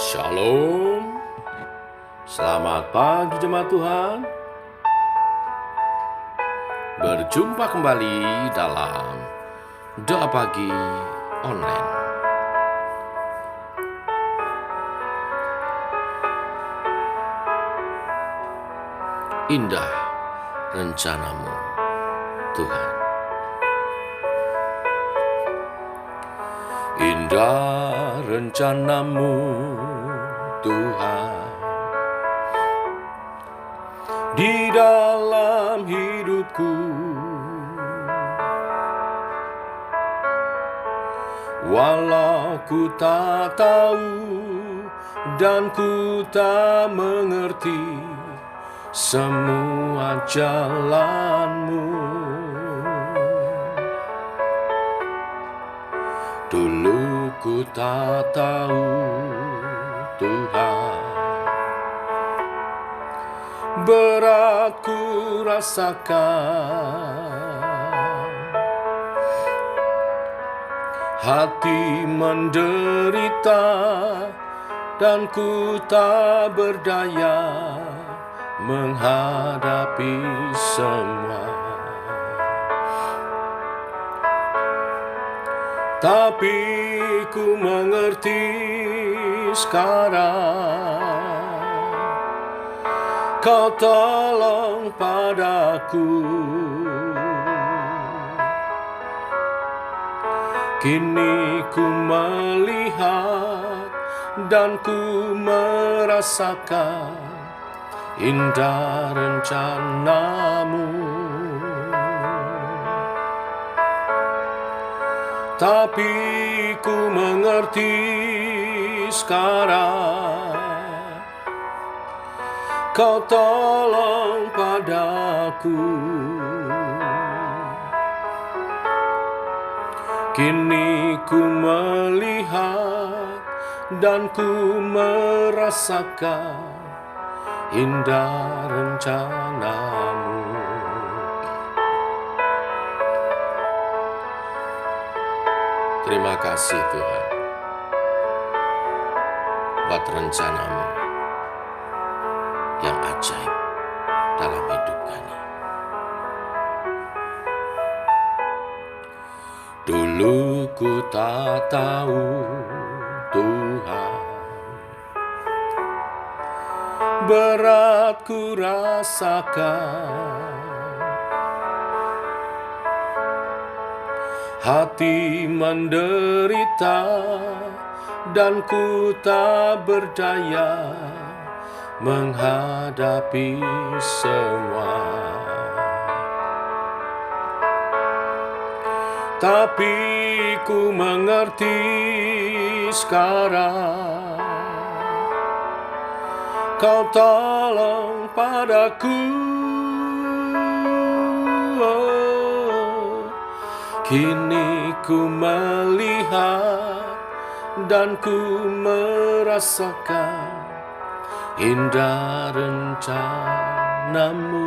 Shalom, selamat pagi jemaat Tuhan. Berjumpa kembali dalam Doa Pagi Online. Indah rencanamu, Tuhan. Indah rencanamu, Tuhan, di dalam hidupku. Walau ku tak tahu dan ku tak mengerti semua jalanmu. Dulu ku tak tahu, Tuhan, berat ku rasakan, hati menderita dan ku tak berdaya menghadapi semua. Tapi ku mengerti sekarang, Kau tolong padaku. Kini ku melihat dan ku merasakan indah rencanamu. Tapi ku mengerti sekarang, Kau tolong padaku. Kini ku melihat dan ku merasakan indah rencanamu. Terima kasih Tuhan buat rencanamu yang ajaib dalam hidup kami. Dulu ku tak tahu, Tuhan, berat ku rasakan, hati menderita dan ku tak berdaya menghadapi semua. Tapi ku mengerti sekarang, Kau tolong padaku. Kini ku melihat dan ku merasakan indah rencanamu.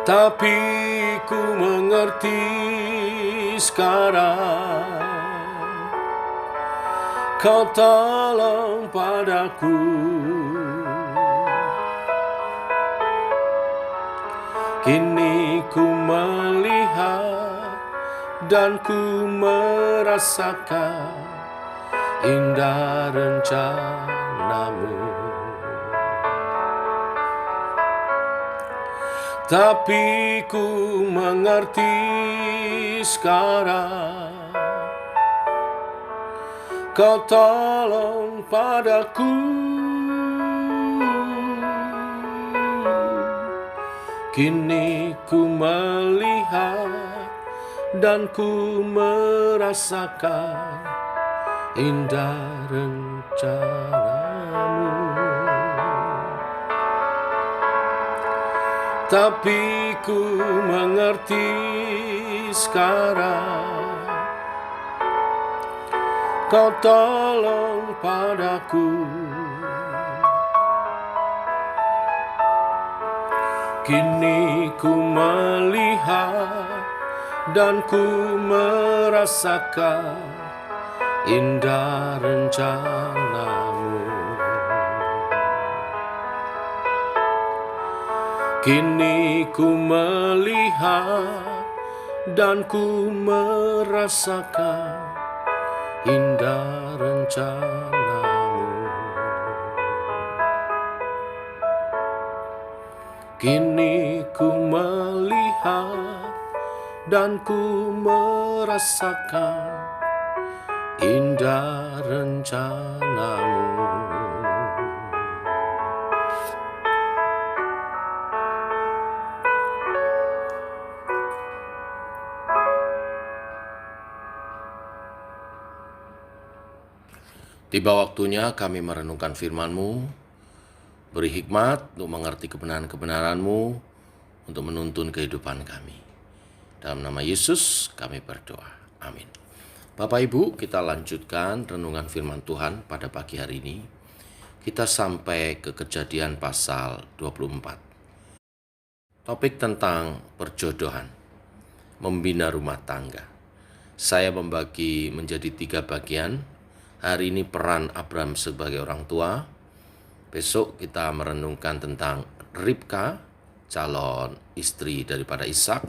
Tapi ku mengerti sekarang, Kau tolong padaku. Kini ku melihat dan ku merasakan indah rencanamu. Tapi ku mengerti sekarang, Kau tolong padaku. Kini ku melihat dan ku merasakan indah rencanamu. Tapi ku mengerti sekarang, Kau tolong padaku. Kini ku melihat dan ku merasakan indah rencanamu. Kini ku melihat dan ku merasakan indah rencanamu. Kini ku melihat dan ku merasakan indah rencanamu. Tiba waktunya kami merenungkan firman-Mu, beri hikmat untuk mengerti kebenaran-kebenaran-Mu, untuk menuntun kehidupan kami. Dalam nama Yesus kami berdoa. Amin. Bapak Ibu, kita lanjutkan renungan firman Tuhan pada pagi hari ini. Kita sampai ke Kejadian pasal 24. Topik tentang perjodohan, membina rumah tangga. Saya membagi menjadi 3 bagian. Hari ini peran Abraham sebagai orang tua. Besok kita merenungkan tentang Ribka, calon istri daripada Ishak.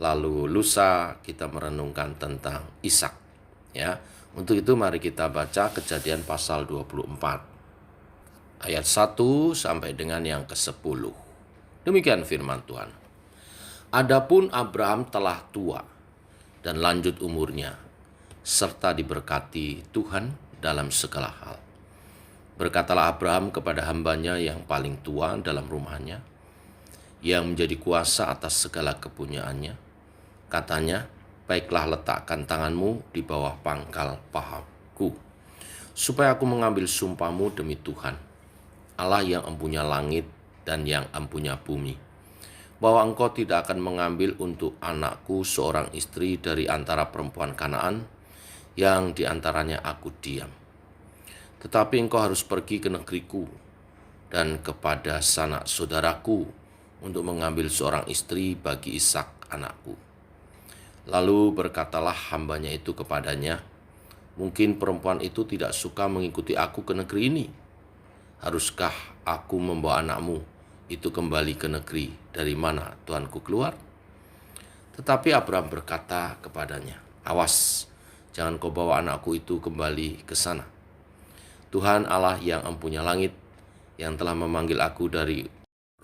Lalu lusa kita merenungkan tentang Ishak. Ya, untuk itu mari kita baca Kejadian pasal 24. Ayat 1 sampai dengan yang ke-10. Demikian firman Tuhan. Adapun Abraham telah tua dan lanjut umurnya, serta diberkati Tuhan dalam segala hal. Berkatalah Abraham kepada hambanya yang paling tua dalam rumahnya, yang menjadi kuasa atas segala kepunyaannya. Katanya, baiklah letakkan tanganmu di bawah pangkal pahaku, supaya aku mengambil sumpahmu demi Tuhan, Allah yang empunya langit dan yang empunya bumi, bahwa engkau tidak akan mengambil untuk anakku seorang istri dari antara perempuan Kanaan, yang diantaranya aku diam. Tetapi engkau harus pergi ke negeriku dan kepada sanak saudaraku untuk mengambil seorang istri bagi Ishak anakku. Lalu berkatalah hambanya itu kepadanya, mungkin perempuan itu tidak suka mengikuti aku ke negeri ini. Haruskah aku membawa anakmu itu kembali ke negeri dari mana Tuanku keluar? Tetapi Abraham berkata kepadanya, awas, jangan kau bawa anakku itu kembali ke sana. Tuhan Allah yang empunya langit, yang telah memanggil aku dari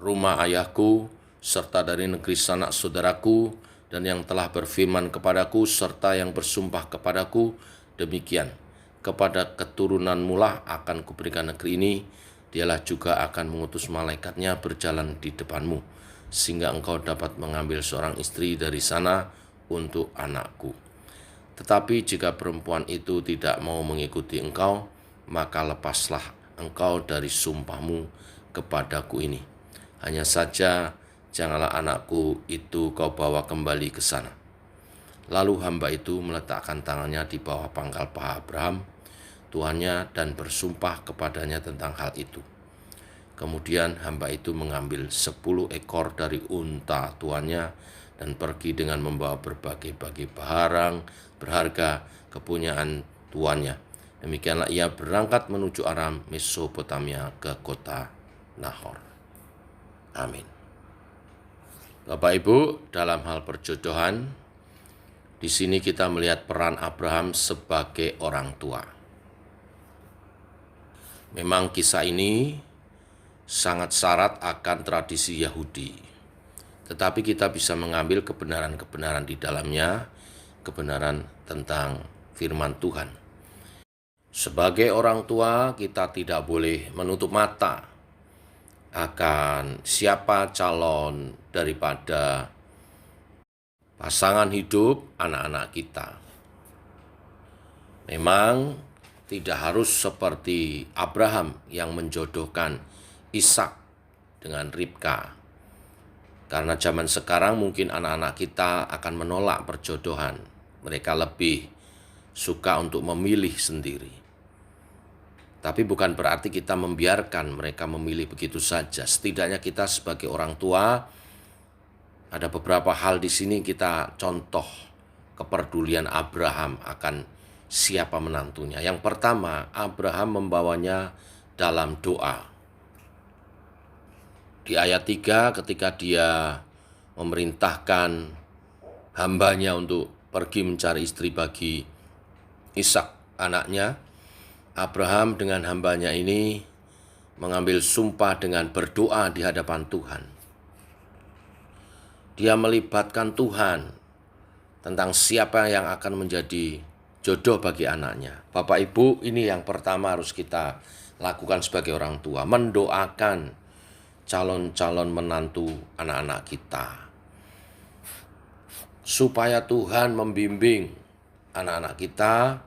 rumah ayahku, serta dari negeri sanak saudaraku, dan yang telah berfirman kepadaku, serta yang bersumpah kepadaku, demikian, kepada keturunanmu lah akan kuberikan negeri ini, dialah juga akan mengutus malaikatnya berjalan di depanmu, sehingga engkau dapat mengambil seorang istri dari sana untuk anakku. Tetapi jika perempuan itu tidak mau mengikuti engkau, maka lepaslah engkau dari sumpahmu kepadaku ini. Hanya saja janganlah anakku itu kau bawa kembali ke sana. Lalu hamba itu meletakkan tangannya di bawah pangkal paha Abraham, tuannya, dan bersumpah kepadanya tentang hal itu. Kemudian hamba itu mengambil 10 ekor dari unta tuannya dan pergi dengan membawa berbagai-bagai barang berharga kepunyaan tuannya. Demikianlah ia berangkat menuju Aram Mesopotamia ke kota Nahor. Amin. Bapak Ibu, dalam hal perjodohan, di sini kita melihat peran Abraham sebagai orang tua. Memang kisah ini sangat syarat akan tradisi Yahudi. Tetapi kita bisa mengambil kebenaran-kebenaran di dalamnya, kebenaran tentang firman Tuhan. Sebagai orang tua, kita tidak boleh menutup mata akan siapa calon daripada pasangan hidup anak-anak kita. Memang tidak harus seperti Abraham yang menjodohkan Ishak dengan Ribka. Karena zaman sekarang mungkin anak-anak kita akan menolak perjodohan. Mereka lebih suka untuk memilih sendiri. Tapi bukan berarti kita membiarkan mereka memilih begitu saja. Setidaknya kita sebagai orang tua, ada beberapa hal di sini kita contoh kepedulian Abraham akan siapa menantunya. Yang pertama, Abraham membawanya dalam doa. Di ayat 3 ketika dia memerintahkan hambanya untuk pergi mencari istri bagi Ishak anaknya, Abraham dengan hambanya ini mengambil sumpah dengan berdoa di hadapan Tuhan. Dia melibatkan Tuhan tentang siapa yang akan menjadi jodoh bagi anaknya. Bapak Ibu, ini yang pertama harus kita lakukan sebagai orang tua, mendoakan calon-calon menantu anak-anak kita, supaya Tuhan membimbing anak-anak kita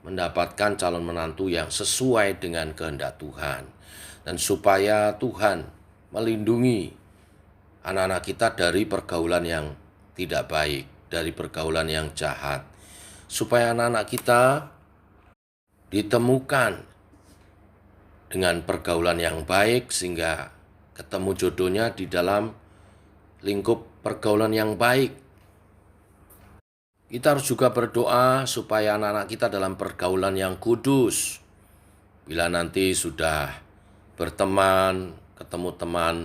mendapatkan calon menantu yang sesuai dengan kehendak Tuhan, dan supaya Tuhan melindungi anak-anak kita dari pergaulan yang tidak baik, dari pergaulan yang jahat, supaya anak-anak kita ditemukan dengan pergaulan yang baik sehingga ketemu jodohnya di dalam lingkup pergaulan yang baik. Kita harus juga berdoa supaya anak-anak kita dalam pergaulan yang kudus. Bila nanti sudah berteman, ketemu teman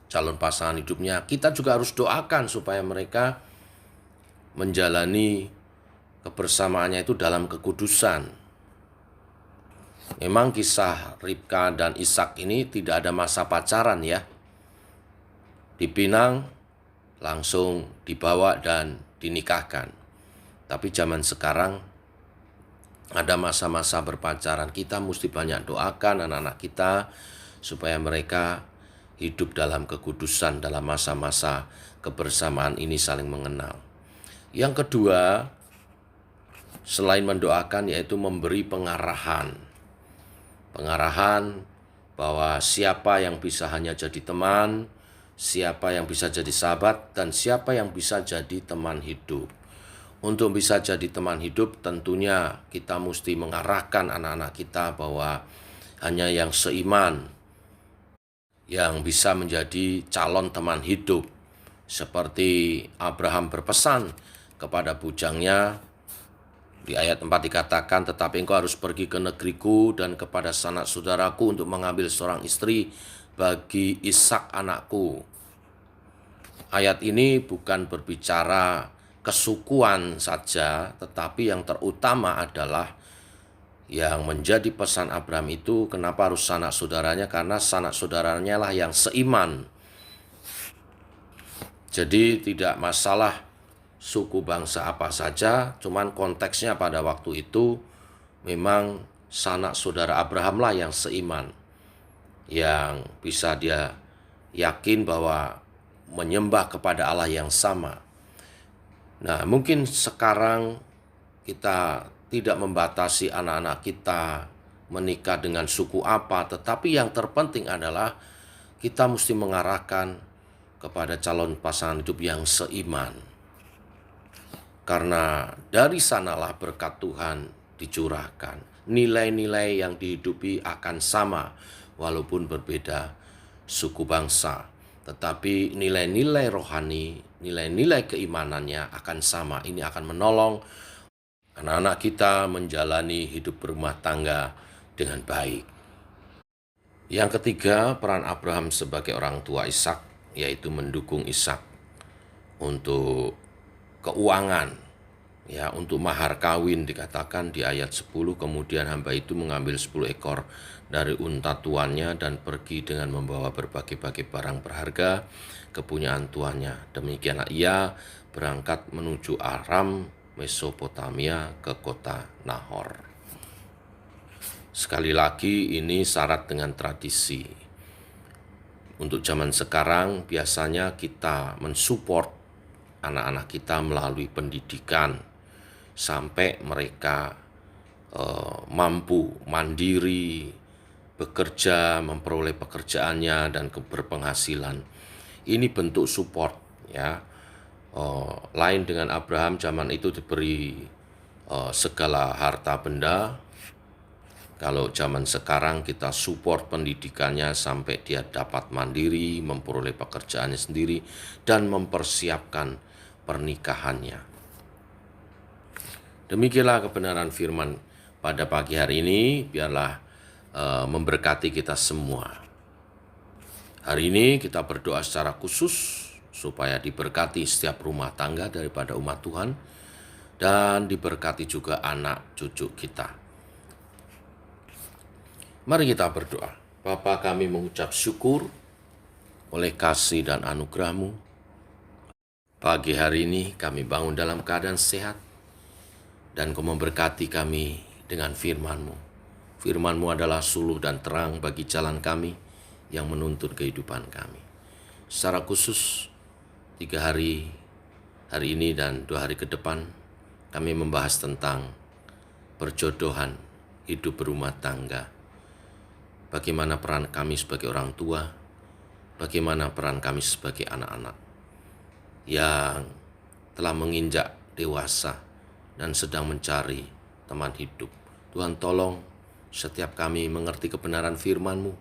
calon pasangan hidupnya, kita juga harus doakan supaya mereka menjalani kebersamaannya itu dalam kekudusan. Memang kisah Ribka dan Ishak ini tidak ada masa pacaran ya. Dipinang, langsung dibawa dan dinikahkan. Tapi zaman sekarang ada masa-masa berpacaran. Kita mesti banyak doakan anak-anak kita supaya mereka hidup dalam kekudusan dalam masa-masa kebersamaan ini saling mengenal. Yang kedua, selain mendoakan yaitu memberi pengarahan. Pengarahan bahwa siapa yang bisa hanya jadi teman, siapa yang bisa jadi sahabat, dan siapa yang bisa jadi teman hidup. Untuk bisa jadi teman hidup tentunya kita mesti mengarahkan anak-anak kita bahwa hanya yang seiman yang bisa menjadi calon teman hidup. Seperti Abraham berpesan kepada bujangnya, di ayat 4 dikatakan, tetapi engkau harus pergi ke negeriku dan kepada sanak saudaraku untuk mengambil seorang istri bagi Ishak anakku. Ayat ini bukan berbicara kesukuan saja, tetapi yang terutama adalah yang menjadi pesan Abraham itu, kenapa harus sanak saudaranya? Karena sanak saudaranya lah yang seiman. Jadi tidak masalah suku bangsa apa saja, cuman konteksnya pada waktu itu memang sanak saudara Abraham lah yang seiman, yang bisa dia yakin bahwa menyembah kepada Allah yang sama. Nah, mungkin sekarang kita tidak membatasi anak-anak kita menikah dengan suku apa, tetapi yang terpenting adalah kita mesti mengarahkan kepada calon pasangan hidup yang seiman. Karena dari sanalah berkat Tuhan dicurahkan. Nilai-nilai yang dihidupi akan sama walaupun berbeda suku bangsa. Tetapi nilai-nilai rohani, nilai-nilai keimanannya akan sama. Ini akan menolong anak-anak kita menjalani hidup berumah tangga dengan baik. Yang ketiga, peran Abraham sebagai orang tua Ishak, yaitu mendukung Ishak untuk keuangan, ya, untuk mahar kawin. Dikatakan di ayat 10, kemudian hamba itu mengambil 10 ekor dari unta tuannya dan pergi dengan membawa berbagai-bagai barang berharga kepunyaan tuannya. Demikianlah ia berangkat menuju Aram, Mesopotamia, ke kota Nahor. Sekali lagi ini syarat dengan tradisi. Untuk zaman sekarang biasanya kita mensupport anak-anak kita melalui pendidikan sampai mereka mampu mandiri, bekerja, memperoleh pekerjaannya dan berpenghasilan. Ini bentuk support ya. Lain dengan Abraham, zaman itu diberi segala harta benda. Kalau zaman sekarang kita support pendidikannya sampai dia dapat mandiri, memperoleh pekerjaannya sendiri, dan mempersiapkan pernikahannya. Demikianlah kebenaran firman pada pagi hari ini, biarlah memberkati kita semua. Hari ini kita berdoa secara khusus supaya diberkati setiap rumah tangga daripada umat Tuhan dan diberkati juga anak cucu kita. Mari kita berdoa. Bapa, kami mengucap syukur oleh kasih dan anugerah-Mu. Pagi hari ini kami bangun dalam keadaan sehat dan Kau memberkati kami dengan firman-Mu. Firman-Mu adalah suluh dan terang bagi jalan kami yang menuntun kehidupan kami. Secara khusus 3 hari ini dan 2 hari ke depan kami membahas tentang perjodohan, hidup berumah tangga. Bagaimana peran kami sebagai orang tua, bagaimana peran kami sebagai anak-anak yang telah menginjak dewasa dan sedang mencari teman hidup. Tuhan tolong setiap kami mengerti kebenaran firman-Mu,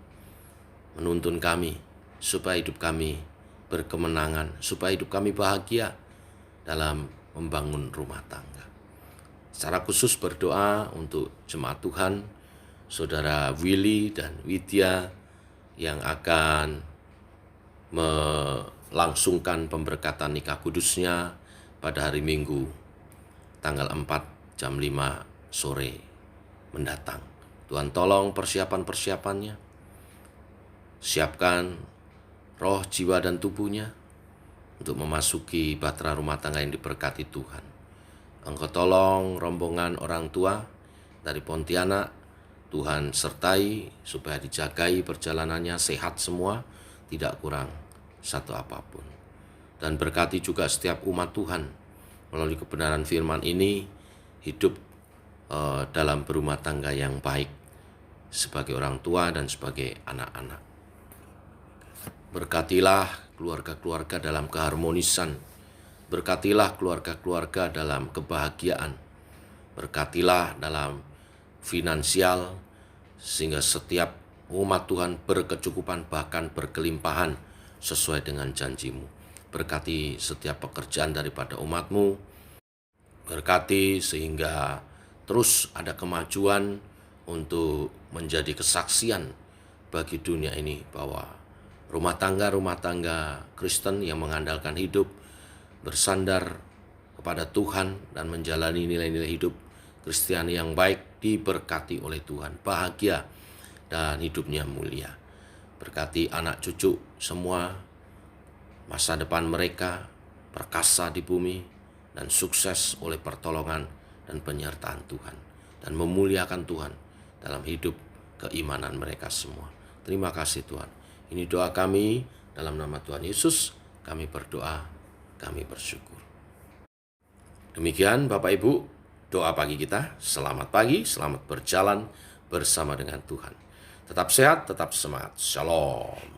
menuntun kami supaya hidup kami berkemenangan, supaya hidup kami bahagia dalam membangun rumah tangga. Secara khusus berdoa untuk jemaat Tuhan, Saudara Willy dan Widya yang akan melangsungkan pemberkatan nikah kudusnya pada hari Minggu tanggal 4 jam 5 sore mendatang. Tuhan tolong persiapan-persiapannya, siapkan roh, jiwa, dan tubuhnya untuk memasuki bahtera rumah tangga yang diberkati Tuhan. Engkau tolong rombongan orang tua dari Pontianak, Tuhan sertai supaya dijagai perjalanannya sehat semua, tidak kurang satu apapun. Dan berkati juga setiap umat Tuhan melalui kebenaran firman ini hidup dalam berumah tangga yang baik sebagai orang tua dan sebagai anak-anak. Berkatilah keluarga-keluarga dalam keharmonisan, berkatilah keluarga-keluarga dalam kebahagiaan, berkatilah dalam finansial, sehingga setiap umat Tuhan berkecukupan bahkan berkelimpahan sesuai dengan janji-Mu. Berkati setiap pekerjaan daripada umat-Mu, berkati sehingga terus ada kemajuan untuk menjadi kesaksian bagi dunia ini bahwa rumah tangga Kristen yang mengandalkan hidup bersandar kepada Tuhan dan menjalani nilai-nilai hidup Kristiani yang baik diberkati oleh Tuhan, bahagia dan hidupnya mulia. Berkati anak cucu semua, masa depan mereka perkasa di bumi dan sukses oleh pertolongan dan penyertaan Tuhan, dan memuliakan Tuhan dalam hidup keimanan mereka semua. Terima kasih Tuhan. Ini doa kami dalam nama Tuhan Yesus. Kami berdoa, kami bersyukur. Demikian Bapak Ibu, doa pagi kita. Selamat pagi, selamat berjalan bersama dengan Tuhan. Tetap sehat, tetap semangat. Shalom.